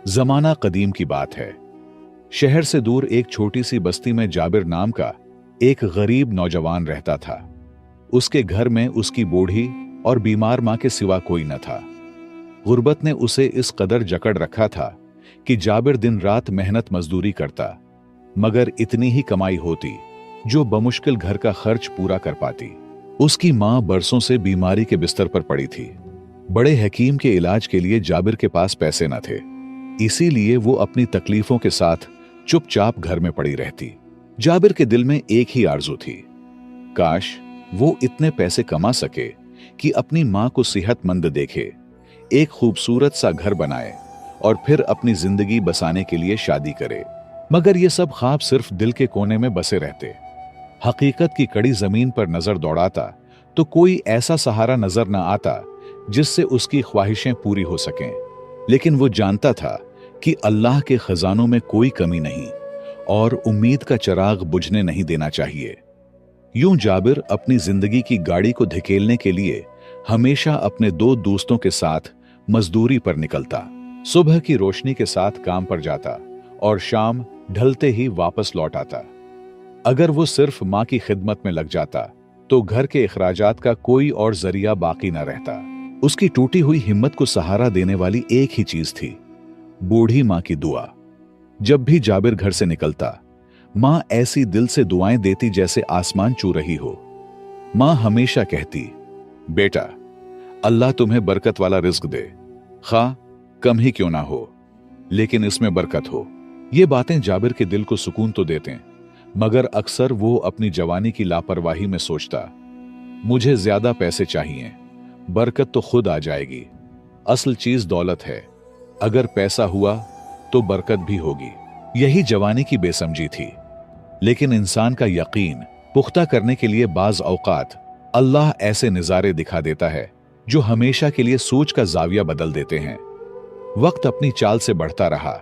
जमाना कदीम की बात है। शहर से दूर एक छोटी सी बस्ती में जाबिर नाम का एक गरीब नौजवान रहता था। उसके घर में उसकी बूढ़ी और बीमार मां के सिवा कोई न था। गुर्बत ने उसे इस कदर जकड़ रखा था कि जाबिर दिन रात मेहनत मजदूरी करता, मगर इतनी ही कमाई होती जो बमुश्किल घर का खर्च पूरा कर पाती। उसकी मां बरसों से बीमारी के बिस्तर पर पड़ी थी। बड़े हकीम के इलाज के लिए जाबिर के पास पैसे न थे, इसीलिए वो अपनी तकलीफों के साथ चुपचाप घर में पड़ी रहती। जाबिर के दिल में एक ही आरज़ू थी, काश वो इतने पैसे कमा सके कि अपनी मां को सेहतमंद देखे, एक खूबसूरत सा घर बनाए और फिर अपनी जिंदगी बसाने के लिए शादी करे। मगर ये सब ख्वाब सिर्फ दिल के कोने में बसे रहते। हकीकत की कड़ी जमीन पर नजर दौड़ाता तो कोई ऐसा सहारा नजर न आता जिससे उसकी ख्वाहिशें पूरी हो सकें। लेकिन वो जानता था कि अल्लाह के खजानों में कोई कमी नहीं और उम्मीद का चिराग बुझने नहीं देना चाहिए। यूं जाबिर अपनी जिंदगी की गाड़ी को धकेलने के लिए हमेशा अपने दो दोस्तों के साथ मजदूरी पर निकलता। सुबह की रोशनी के साथ काम पर जाता और शाम ढलते ही वापस लौट आता। अगर वो सिर्फ मां की खिदमत में लग जाता तो घर के अखराजात का कोई और जरिया बाकी न रहता। उसकी टूटी हुई हिम्मत को सहारा देने वाली एक ही चीज थी, बूढ़ी मां की दुआ। जब भी जाबिर घर से निकलता, मां ऐसी दिल से दुआएं देती जैसे आसमान छू रही हो। मां हमेशा कहती, बेटा अल्लाह तुम्हें बरकत वाला रिज्क दे, खा कम ही क्यों ना हो, लेकिन इसमें बरकत हो। ये बातें जाबिर के दिल को सुकून तो देते, मगर अक्सर वो अपनी जवानी की लापरवाही में सोचता, मुझे ज्यादा पैसे चाहिए, बरकत तो खुद आ जाएगी। असल चीज दौलत है, अगर पैसा हुआ तो बरकत भी होगी। यही जवानी की बेसमझी थी। लेकिन इंसान का यकीन पुख्ता करने के लिए बाज औकात अल्लाह ऐसे नजारे दिखा देता है जो हमेशा के लिए सोच का जाविया बदल देते हैं। वक्त अपनी चाल से बढ़ता रहा,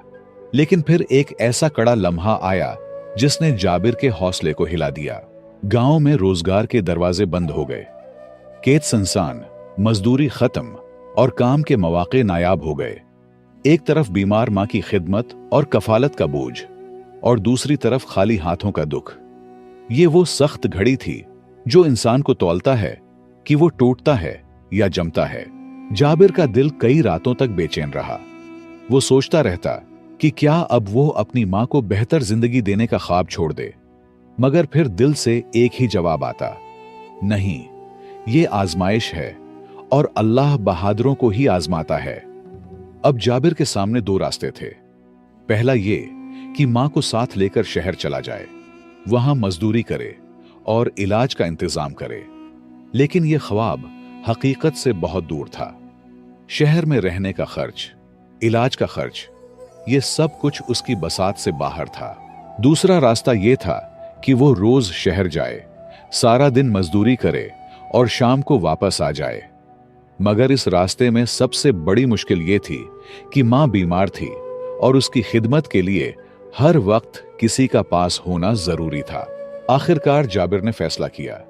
लेकिन फिर एक ऐसा कड़ा लम्हा आया जिसने जाबिर के हौसले को हिला दिया। गांव में रोजगार के दरवाजे बंद हो गए, खेत संसान, मजदूरी खत्म और काम के मौके नायाब हो गए। एक तरफ बीमार मां की खिदमत और कफालत का बोझ, और दूसरी तरफ खाली हाथों का दुख। ये वो सख्त घड़ी थी जो इंसान को तौलता है कि वो टूटता है या जमता है। जाबिर का दिल कई रातों तक बेचैन रहा। वो सोचता रहता कि क्या अब वो अपनी मां को बेहतर जिंदगी देने का ख्वाब छोड़ दे। मगर फिर दिल से एक ही जवाब आता, नहीं, ये आजमाइश है और अल्लाह बहादुरों को ही आजमाता है। अब जाबिर के सामने दो रास्ते थे। पहला ये कि मां को साथ लेकर शहर चला जाए, वहां मजदूरी करे और इलाज का इंतजाम करे। लेकिन यह ख्वाब हकीकत से बहुत दूर था। शहर में रहने का खर्च, इलाज का खर्च, यह सब कुछ उसकी बसात से बाहर था। दूसरा रास्ता यह था कि वो रोज शहर जाए, सारा दिन मजदूरी करे और शाम को वापस आ जाए। मगर इस रास्ते में सबसे बड़ी मुश्किल यह थी कि मां बीमार थी और उसकी खिदमत के लिए हर वक्त किसी का पास होना जरूरी था। आखिरकार जाबिर ने फैसला किया।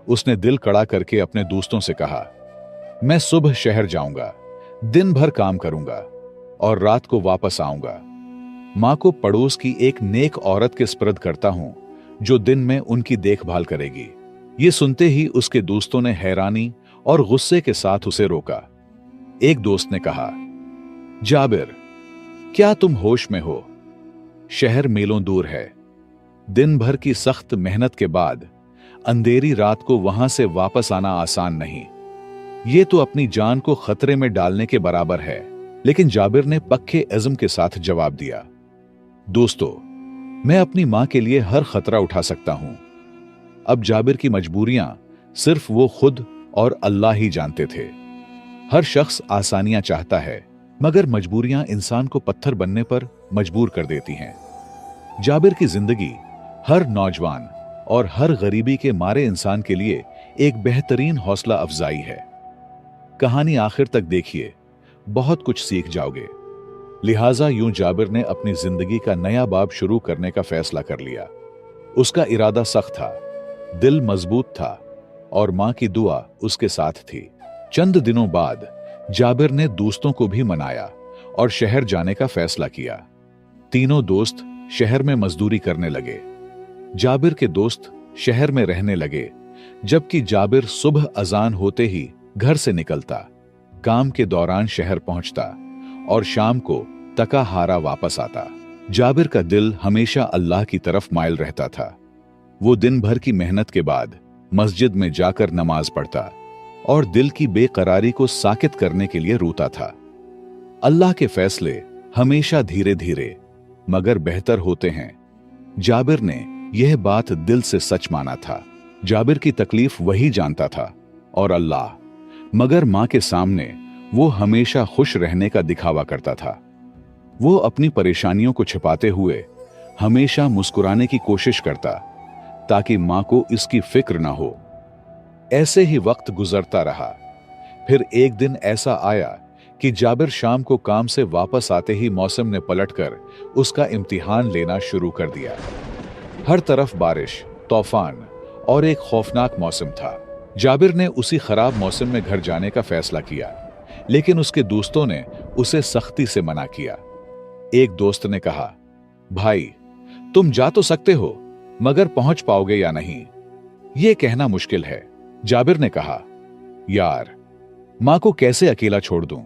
उसने दिल कड़ा करके अपने दोस्तों से कहा, मैं सुबह शहर जाऊंगा, दिन भर काम करूंगा और रात को वापस आऊंगा। मां को पड़ोस की एक नेक औरत के स्पर्द करता हूं जो दिन में उनकी देखभाल करेगी। ये सुनते ही उसके दोस्तों ने हैरानी और गुस्से के साथ उसे रोका। एक दोस्त ने कहा, जाबिर, क्या तुम होश में हो? शहर मीलों दूर है। दिन भर की सख्त मेहनत के बाद अंधेरी रात को वहां से वापस आना आसान नहीं। ये तो अपनी जान को खतरे में डालने के बराबर है। लेकिन जाबिर ने पक्के इज़्म के साथ जवाब दिया, दोस्तों, मैं अपनी मां के लिए हर खतरा उठा सकता हूं। अब जाबिर की मजबूरियां सिर्फ वो खुद और अल्लाह ही जानते थे। हर शख्स आसानियां चाहता है, मगर मजबूरियां इंसान को पत्थर बनने पर मजबूर कर देती हैं। जाबिर की जिंदगी हर नौजवान और हर गरीबी के मारे इंसान के लिए एक बेहतरीन हौसला अफजाई है। कहानी आखिर तक देखिए, बहुत कुछ सीख जाओगे। लिहाजा यूं जाबिर ने अपनी जिंदगी का नया बाब शुरू करने का फैसला कर लिया। उसका इरादा सख्त था, दिल मजबूत था और मां की दुआ उसके साथ थी। चंद दिनों बाद जाबिर ने दोस्तों को भी मनाया और शहर जाने का फैसला किया। तीनों दोस्त शहर में मजदूरी करने लगे। जाबिर के दोस्त शहर में रहने लगे, जबकि जाबिर सुबह अजान होते ही घर से निकलता, काम के दौरान शहर पहुंचता और शाम को तका हारा वापस आता। जाबिर का दिल हमेशा अल्लाह की तरफ माइल रहता था। वो दिन भर की मेहनत के बाद मस्जिद में जाकर नमाज पढ़ता और दिल की बेकरारी को साकित करने के लिए रोता था। अल्लाह के फैसले हमेशा धीरे धीरे मगर बेहतर होते हैं। जाबिर ने यह बात दिल से सच माना था। जाबिर की तकलीफ वही जानता था और अल्लाह, मगर मां के सामने वो हमेशा खुश रहने का दिखावा करता था। वो अपनी परेशानियों को छिपाते हुए हमेशा मुस्कुराने की कोशिश करता ताकि मां को इसकी फिक्र ना हो। ऐसे ही वक्त गुजरता रहा। फिर एक दिन ऐसा आया कि जाबिर शाम को काम से वापस आते ही मौसम ने पलटकर उसका इम्तिहान लेना शुरू कर दिया। हर तरफ बारिश, तूफान और एक खौफनाक मौसम था। जाबिर ने उसी खराब मौसम में घर जाने का फैसला किया, लेकिन उसके दोस्तों ने उसे सख्ती से मना किया। एक दोस्त ने कहा, भाई तुम जा तो सकते हो, मगर पहुंच पाओगे या नहीं, यह कहना मुश्किल है। जाबिर ने कहा, यार मां को कैसे अकेला छोड़ दूं?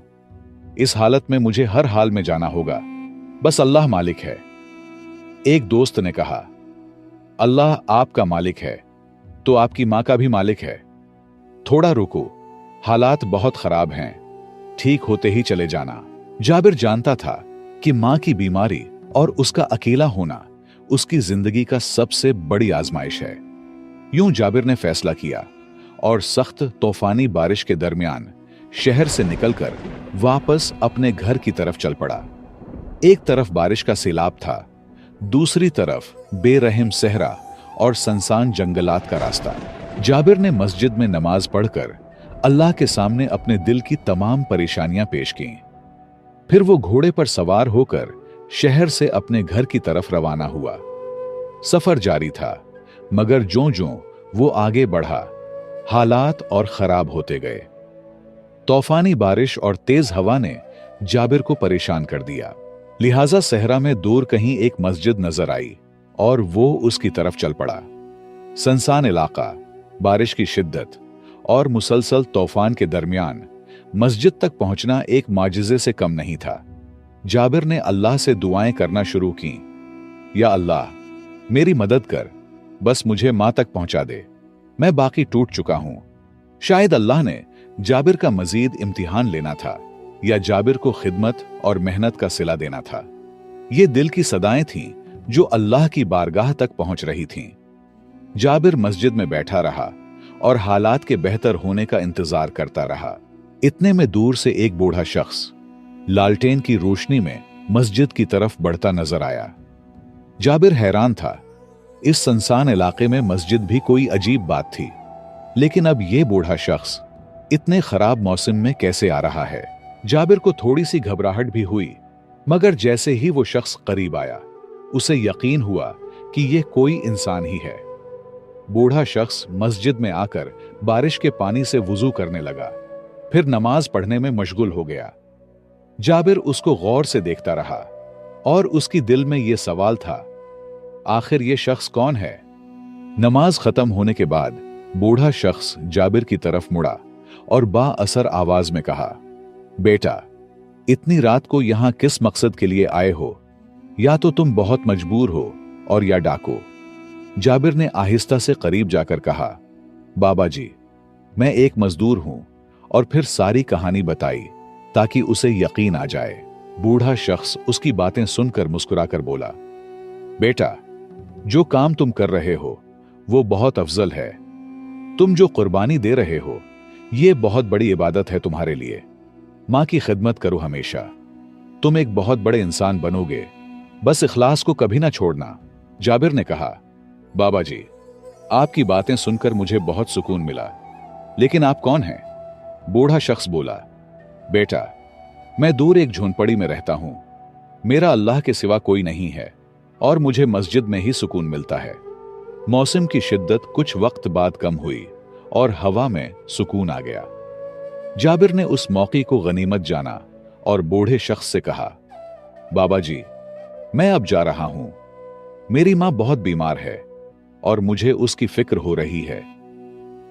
इस हालत में मुझे हर हाल में जाना होगा, बस अल्लाह मालिक है। एक दोस्त ने कहा, अल्लाह आपका मालिक है तो आपकी मां का भी मालिक है। थोड़ा रुको, हालात बहुत खराब हैं, ठीक होते ही चले जाना। जाबिर जानता था कि मां की बीमारी और उसका अकेला होना उसकी जिंदगी का सबसे बड़ी आजमाइश है। यूं जाबिर ने फैसला किया और सख्त तूफानी बारिश के दरमियान शहर से निकलकर वापस अपने घर की तरफ चल पड़ा। एक तरफ बारिश का सैलाब था, दूसरी तरफ बेरहम सहरा और सुनसान जंगलात का रास्ता। जाबिर ने मस्जिद में नमाज पढ़कर अल्लाह के सामने अपने दिल की तमाम परेशानियां पेश की। फिर वो घोड़े पर सवार होकर शहर से अपने घर की तरफ रवाना हुआ। सफर जारी था, मगर ज्यों-ज्यों वो आगे बढ़ा, हालात और खराब होते गए। तूफानी बारिश और तेज हवा ने जाबिर को परेशान कर दिया। लिहाजा सहरा में दूर कहीं एक मस्जिद नजर आई और वो उसकी तरफ चल पड़ा। सुनसान इलाका, बारिश की शिद्दत और मुसलसल तूफान के दरमियान मस्जिद तक पहुंचना एक माजिज़े से कम नहीं था। जाबिर ने अल्लाह से दुआएं करना शुरू की। या अल्लाह, मेरी मदद कर, बस मुझे मां तक पहुंचा दे, मैं बाकी टूट चुका हूं। शायद अल्लाह ने जाबिर का मजीद इम्तिहान लेना था या जाबिर को खिदमत और मेहनत का सिला देना था। ये दिल की सदाएं थीं जो अल्लाह की बारगाह तक पहुंच रही थीं। जाबिर मस्जिद में बैठा रहा और हालात के बेहतर होने का इंतजार करता रहा। इतने में दूर से एक बूढ़ा शख्स लालटेन की रोशनी में मस्जिद की तरफ बढ़ता नजर आया। जाबिर हैरान था। इस सुनसान इलाके में मस्जिद भी कोई अजीब बात थी, लेकिन अब यह बूढ़ा शख्स इतने खराब मौसम में कैसे आ रहा है? जाबिर को थोड़ी सी घबराहट भी हुई, मगर जैसे ही वो शख्स करीब आया, उसे यकीन हुआ कि यह कोई इंसान ही है। बूढ़ा शख्स मस्जिद में आकर बारिश के पानी से वुजू करने लगा, फिर नमाज पढ़ने में मशगूल हो गया। जाबिर उसको गौर से देखता रहा और उसकी दिल में यह सवाल था, आखिर यह शख्स कौन है? नमाज खत्म होने के बाद बूढ़ा शख्स जाबिर की तरफ मुड़ा और बाअसर आवाज में कहा, बेटा, इतनी रात को यहां किस मकसद के लिए आए हो? या तो तुम बहुत मजबूर हो और या डाको। जाबिर ने आहिस्ता से करीब जाकर कहा, बाबा जी, मैं एक मजदूर हूं, और फिर सारी कहानी बताई ताकि उसे यकीन आ जाए। बूढ़ा शख्स उसकी बातें सुनकर मुस्कुराकर बोला, बेटा, जो काम तुम कर रहे हो वो बहुत अफजल है। तुम जो कुर्बानी दे रहे हो ये बहुत बड़ी इबादत है तुम्हारे लिए। मां की खिदमत करो हमेशा, तुम एक बहुत बड़े इंसान बनोगे, बस इखलास को कभी ना छोड़ना। जाबिर ने कहा, बाबा जी, आपकी बातें सुनकर मुझे बहुत सुकून मिला, लेकिन आप कौन हैं? बूढ़ा शख्स बोला, बेटा, मैं दूर एक झोंपड़ी में रहता हूं। मेरा अल्लाह के सिवा कोई नहीं है और मुझे मस्जिद में ही सुकून मिलता है। मौसम की शिद्दत कुछ वक्त बाद कम हुई और हवा में सुकून आ गया। जाबिर ने उस मौके को गनीमत जाना और बूढ़े शख्स से कहा, बाबा जी, मैं अब जा रहा हूं। मेरी मां बहुत बीमार है और मुझे उसकी फिक्र हो रही है।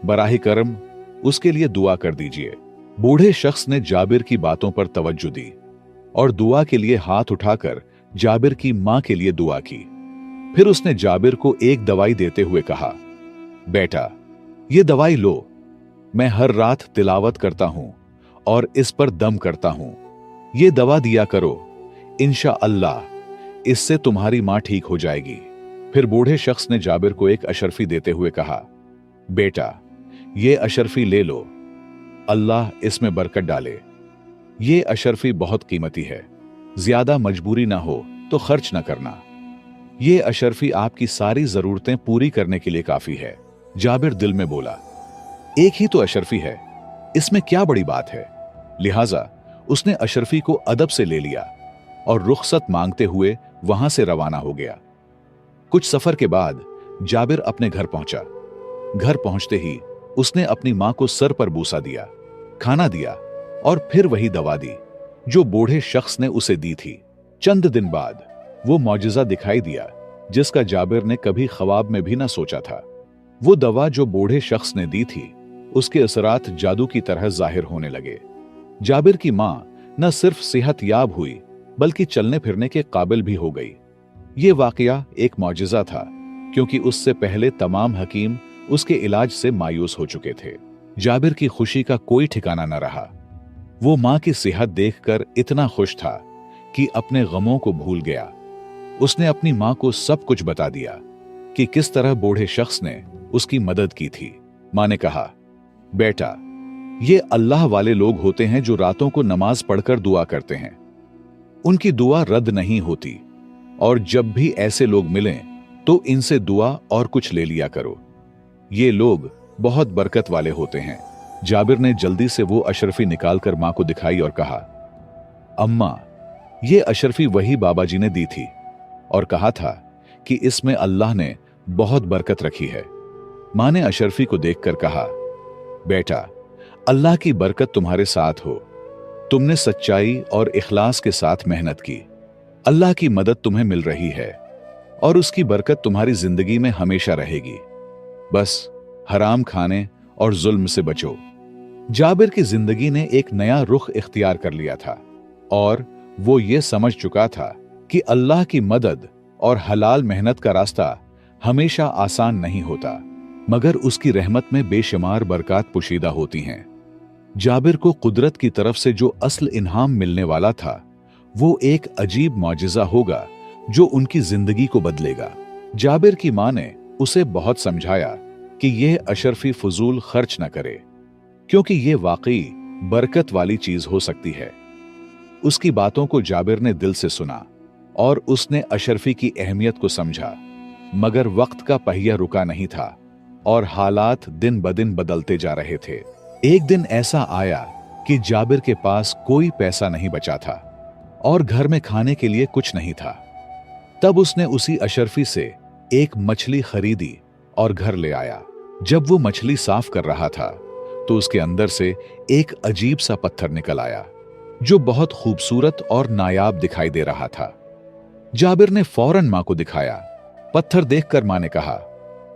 बराही करम उसके लिए दुआ कर दीजिए। बूढ़े शख्स ने जाबिर की बातों पर तवज्जो दी और दुआ के लिए हाथ उठाकर जाबिर की मां के लिए दुआ की। फिर उसने जाबिर को एक दवाई देते हुए कहा, बेटा, ये दवाई लो। मैं हर रात तिलावत करता हूं और इस पर दम करता हूं। ये दवा दिया करो, इंशाअल्लाह इससे तुम्हारी मां ठीक हो जाएगी। फिर बूढ़े शख्स ने जाबिर को एक अशरफी देते हुए कहा, बेटा, ये अशरफी ले लो, अल्लाह इसमें बरकत डाले। ये अशरफी बहुत कीमती है, ज्यादा मजबूरी ना हो तो खर्च ना करना। ये अशरफी आपकी सारी जरूरतें पूरी करने के लिए काफी है। जाबिर दिल में बोला, एक ही तो अशरफी है, इसमें क्या बड़ी बात है। लिहाजा उसने अशरफी को अदब से ले लिया और रुखसत मांगते हुए वहां से रवाना हो गया। कुछ सफर के बाद जाबिर अपने घर पहुंचा। घर पहुंचते ही उसने अपनी मां को सर पर बूसा दिया, खाना दिया और फिर वही दवा दी जो बूढ़े शख्स ने उसे दी थी। चंद दिन बाद वो मौजज़ा दिखाई दिया जिसका जाबिर ने कभी ख्वाब में भी ना सोचा था। वो दवा जो बूढ़े शख्स ने दी थी, उसके असरात जादू की तरह जाहिर होने लगे। जाबिर की मां न सिर्फ सेहतयाब हुई बल्कि चलने फिरने के काबिल भी हो गई। ये वाकया एक मौजज़ा था, क्योंकि उससे पहले तमाम हकीम उसके इलाज से मायूस हो चुके थे। जाबिर की खुशी का कोई ठिकाना न रहा। वो मां की सेहत देखकर इतना खुश था कि अपने गमों को भूल गया। उसने अपनी मां को सब कुछ बता दिया कि किस तरह बूढ़े शख्स ने उसकी मदद की थी। मां ने कहा, बेटा, ये अल्लाह वाले लोग होते हैं जो रातों को नमाज पढ़कर दुआ करते हैं। उनकी दुआ रद्द नहीं होती और जब भी ऐसे लोग मिलें तो इनसे दुआ और कुछ ले लिया करो। ये लोग बहुत बरकत वाले होते हैं। जाबिर ने जल्दी से वो अशरफी निकालकर मां को दिखाई और कहा, अम्मा, ये अशरफी वही बाबा जी ने दी थी और कहा था कि इसमें अल्लाह ने बहुत बरकत रखी है। मां ने अशरफी को देखकर कहा, बेटा, अल्लाह की बरकत तुम्हारे साथ हो। तुमने सच्चाई और इखलास के साथ मेहनत की। अल्लाह की मदद तुम्हें मिल रही है और उसकी बरकत तुम्हारी जिंदगी में हमेशा रहेगी। बस हराम खाने और जुल्म से बचो। जाबिर की जिंदगी ने एक नया रुख इख्तियार कर लिया था और वो ये समझ चुका था कि अल्लाह की मदद और हलाल मेहनत का रास्ता हमेशा आसान नहीं होता, मगर उसकी रहमत में बेशुमार बरकत पोशीदा होती हैं। जाबिर को कुदरत की तरफ से जो असल इनाम मिलने वाला था, वो एक अजीब मौजज़ा होगा जो उनकी जिंदगी को बदलेगा। जाबिर की मां ने उसे बहुत समझाया कि यह अशरफी फजूल खर्च न करे, क्योंकि यह वाकई बरकत वाली चीज हो सकती है। उसकी बातों को जाबिर ने दिल से सुना और उसने अशरफी की अहमियत को समझा, मगर वक्त का पहिया रुका नहीं था और हालात दिन ब दिन बदलते जा रहे थे। एक दिन ऐसा आया कि जाबिर के पास कोई पैसा नहीं बचा था और घर में खाने के लिए कुछ नहीं था। तब उसने उसी अशरफी से एक मछली खरीदी और घर ले आया। जब वो मछली साफ कर रहा था तो उसके अंदर से एक अजीब सा पत्थर निकल आया जो बहुत खूबसूरत और नायाब दिखाई दे रहा था। जाबिर ने फौरन मां को दिखाया। पत्थर देखकर मां ने कहा,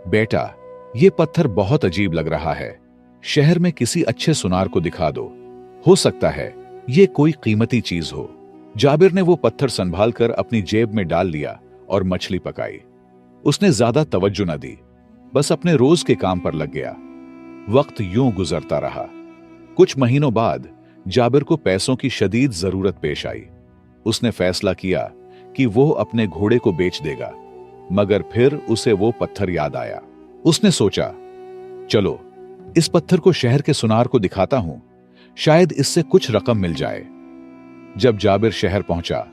बेटा, ये पत्थर बहुत अजीब लग रहा है। शहर में किसी अच्छे सुनार को दिखा दो, हो सकता है ये कोई कीमती चीज हो। जाबिर ने वो पत्थर संभाल कर अपनी जेब में डाल लिया और मछली पकाई। उसने ज्यादा तवज्जो न दी, बस अपने रोज के काम पर लग गया। वक्त यूं गुजरता रहा। कुछ महीनों बाद जाबिर को पैसों की शदीद जरूरत पेश आई। उसने फैसला किया कि वो अपने घोड़े को बेच देगा, मगर फिर उसे वो पत्थर याद आया। उसने सोचा, चलो इस पत्थर को शहर के सुनार को दिखाता हूं, शायद इससे कुछ रकम मिल जाए। जब जाबिर शहर पहुंचा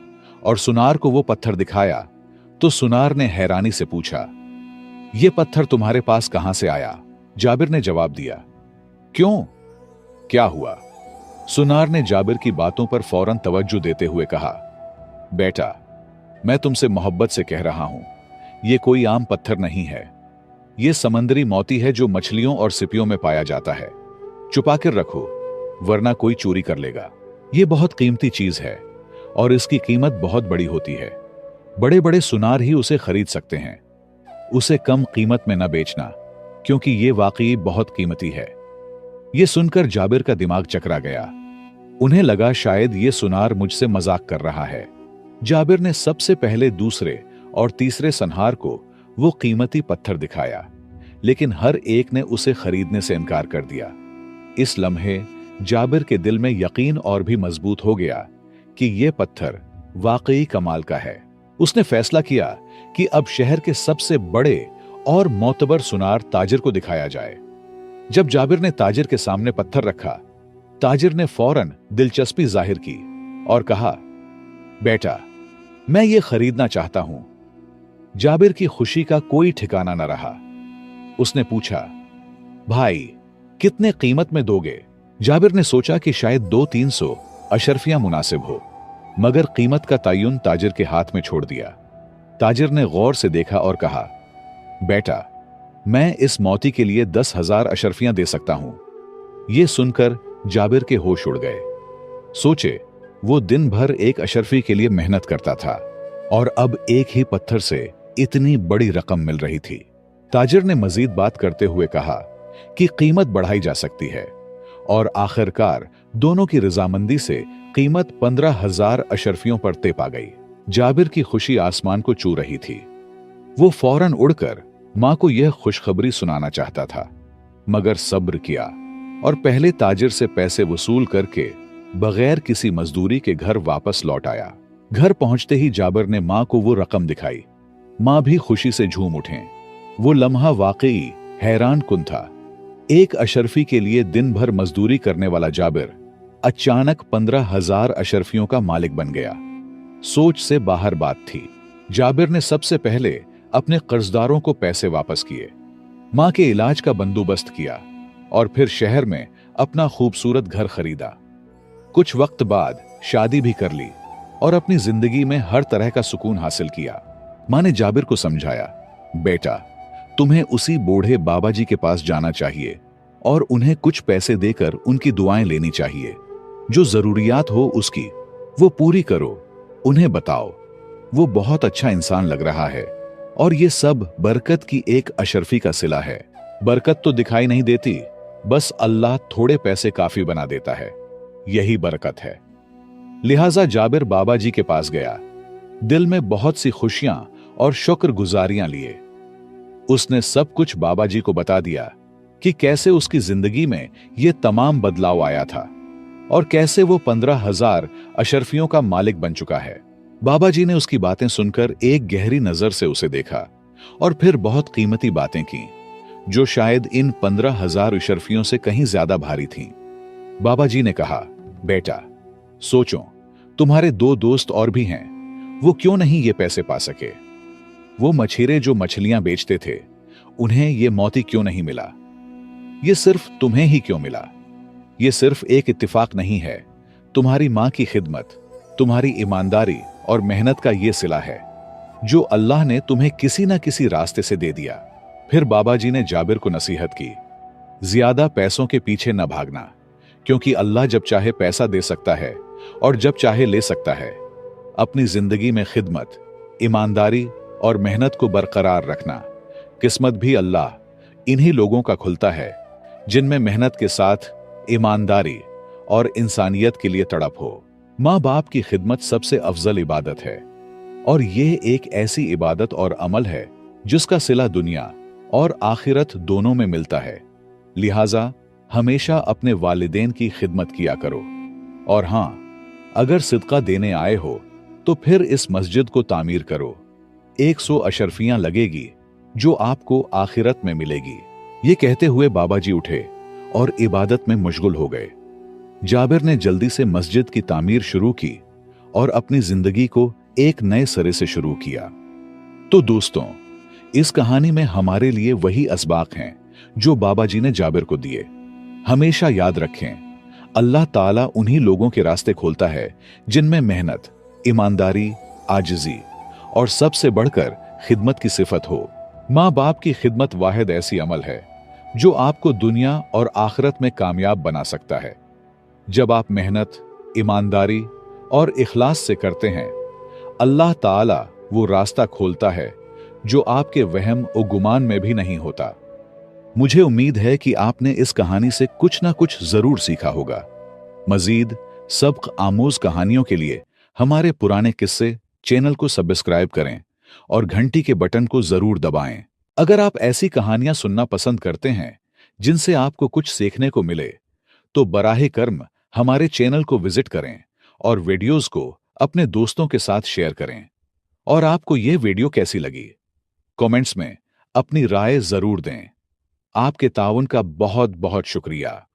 और सुनार को वो पत्थर दिखाया तो सुनार ने हैरानी से पूछा, ये पत्थर तुम्हारे पास कहां से आया? जाबिर ने जवाब दिया, क्यों, क्या हुआ? सुनार ने जाबिर की बातों पर फौरन तवज्जो देते हुए कहा, बेटा, मैं तुमसे मोहब्बत से कह रहा हूं, ये कोई आम पत्थर नहीं है। ये समंदरी मोती है जो मछलियों और सिपियों में पाया जाता है। छुपा कर रखो, वरना कोई चोरी कर लेगा। ये बहुत कीमती चीज है और इसकी कीमत बहुत बड़ी होती है। बड़े बड़े सुनार ही उसे खरीद सकते हैं। उसे कम कीमत में न बेचना, क्योंकि ये वाकई बहुत कीमती है। ये सुनकर जाबिर का दिमाग चकरा गया। उन्हें लगा शायद ये सुनार मुझसे मजाक कर रहा है। जाबिर ने सबसे पहले दूसरे और तीसरे सनहार को वो कीमती पत्थर दिखाया, लेकिन हर एक ने उसे खरीदने से इनकार कर दिया। इस लम्हे जाबिर के दिल में यकीन और भी मजबूत हो गया कि यह पत्थर वाकई कमाल का है। उसने फैसला किया कि अब शहर के सबसे बड़े और मोतबर सुनार ताजिर को दिखाया जाए। जब जाबिर ने ताजिर के सामने पत्थर रखा, ताजिर ने फौरन दिलचस्पी जाहिर की और कहा, बेटा, मैं ये खरीदना चाहता हूं। जाबिर की खुशी का कोई ठिकाना न रहा। उसने पूछा, भाई, कितने कीमत में दोगे? जाबिर ने सोचा कि शायद 200-300 अशरफियां मुनासिब हो, मगर कीमत का तयन ताजिर के हाथ में छोड़ दिया। ताजिर ने गौर से देखा और कहा, बेटा, मैं इस मोती के लिए 10,000 अशरफियां दे सकता हूं। यह सुनकर जाबिर के होश उड़ गए। सोचे, वो दिन भर एक अशरफी के लिए मेहनत करता था और अब एक ही पत्थर से इतनी बड़ी रकम मिल रही थी। ताजिर ने मजीद बात करते हुए कहा कि कीमत बढ़ाई जा सकती है और आखिरकार दोनों की रजामंदी से कीमत 15,000 अशरफियों पर तय पा गई। जाबिर की खुशी आसमान को छू रही थी। वो फौरन उड़कर मां को यह खुशखबरी सुनाना चाहता था, मगर सब्र किया और पहले ताजिर से पैसे वसूल करके बगैर किसी मजदूरी के घर वापस लौट आया। घर पहुंचते ही जाबिर ने मां को वो रकम दिखाई। मां भी खुशी से झूम उठे। वो लम्हा वाकई हैरान कुन था। एक अशरफी के लिए दिन भर मजदूरी करने वाला जाबिर अचानक 15,000 अशरफियों का मालिक बन गया। सोच से बाहर बात थी। जाबिर ने सबसे पहले अपने कर्जदारों को पैसे वापस किए, मां के इलाज का बंदोबस्त किया और फिर शहर में अपना खूबसूरत घर खरीदा। कुछ वक्त बाद शादी भी कर ली और अपनी जिंदगी में हर तरह का सुकून हासिल किया। मां ने जाबिर को समझाया, बेटा, तुम्हें उसी बूढ़े बाबा जी के पास जाना चाहिए और उन्हें कुछ पैसे देकर उनकी दुआएं लेनी चाहिए। जो जरूरियात हो उसकी वो पूरी करो। उन्हें बताओ वो बहुत अच्छा इंसान लग रहा है और ये सब बरकत की एक अशरफी का सिला है। बरकत तो दिखाई नहीं देती, बस अल्लाह थोड़े पैसे काफी बना देता है, यही बरकत है। लिहाजा जाबिर बाबा जी के पास गया, दिल में बहुत सी खुशियां और शुक्रगुजारियां लिए। उसने सब कुछ बाबा जी को बता दिया कि कैसे उसकी जिंदगी में यह तमाम बदलाव आया था और कैसे वो 15,000 अशरफियों का मालिक बन चुका है। बाबा जी ने उसकी बातें सुनकर एक गहरी नजर से उसे देखा और फिर बहुत कीमती बातें की, जो शायद इन 15,000 अशरफियों से कहीं ज्यादा भारी थीं। बाबा जी ने कहा, बेटा, सोचो, तुम्हारे 2 दोस्त और भी हैं, वो क्यों नहीं ये पैसे पा सके? वो मछेरे जो मछलियां बेचते थे, उन्हें ये मोती क्यों नहीं मिला? ये सिर्फ तुम्हें ही क्यों मिला? ये सिर्फ एक इत्तिफाक नहीं है, तुम्हारी मां की खिदमत, तुम्हारी ईमानदारी और मेहनत का ये सिला है, जो अल्लाह ने तुम्हें किसी न किसी रास्ते से दे दिया। फिर बाबा जी ने जाबिर को नसीहत की, ज्यादा पैसों के पीछे न भागना, क्योंकि अल्लाह जब चाहे पैसा दे सकता है और जब चाहे ले सकता है। अपनी जिंदगी में खिदमत, ईमानदारी और मेहनत को बरकरार रखना। किस्मत भी अल्लाह इन्हीं लोगों का खुलता है जिनमें मेहनत के साथ ईमानदारी और इंसानियत के लिए तड़प हो। माँ बाप की खिदमत सबसे अफजल इबादत है और यह एक ऐसी इबादत और अमल है जिसका सिला दुनिया और आखिरत दोनों में मिलता है। लिहाजा हमेशा अपने वालिदैन की खिदमत किया करो। और हां, अगर सिदका देने आए हो तो फिर इस मस्जिद को तामीर करो। 100 अशरफियां लगेगी जो आपको आखिरत में मिलेगी। ये कहते हुए बाबा जी उठे और इबादत में मशगूल हो गए। जाबिर ने जल्दी से मस्जिद की तामीर शुरू की और अपनी जिंदगी को एक नए सिरे से शुरू किया। तो दोस्तों, इस कहानी में हमारे लिए वही असबाक हैं जो बाबा जी ने जाबिर को दिए। हमेशा याद रखें, अल्लाह ताला उन्हीं लोगों के रास्ते खोलता है जिनमें मेहनत, ईमानदारी, आजिजी और सबसे बढ़कर खिदमत की सिफत हो। माँ बाप की खिदमत वाहिद ऐसी अमल है जो आपको दुनिया और आखिरत में कामयाब बना सकता है। जब आप मेहनत, ईमानदारी और इखलास से करते हैं, अल्लाह ताला वो रास्ता खोलता है जो आपके वहम और गुमान में भी नहीं होता। मुझे उम्मीद है कि आपने इस कहानी से कुछ ना कुछ जरूर सीखा होगा। मजीद सबक आमोज कहानियों के लिए हमारे पुराने किस्से चैनल को सब्सक्राइब करें और घंटी के बटन को जरूर दबाएं। अगर आप ऐसी कहानियां सुनना पसंद करते हैं जिनसे आपको कुछ सीखने को मिले, तो बराहे कर्म हमारे चैनल को विजिट करें और वीडियोस को अपने दोस्तों के साथ शेयर करें। और आपको यह वीडियो कैसी लगी, कमेंट्स में अपनी राय जरूर दें। आपके ताउन का बहुत बहुत शुक्रिया।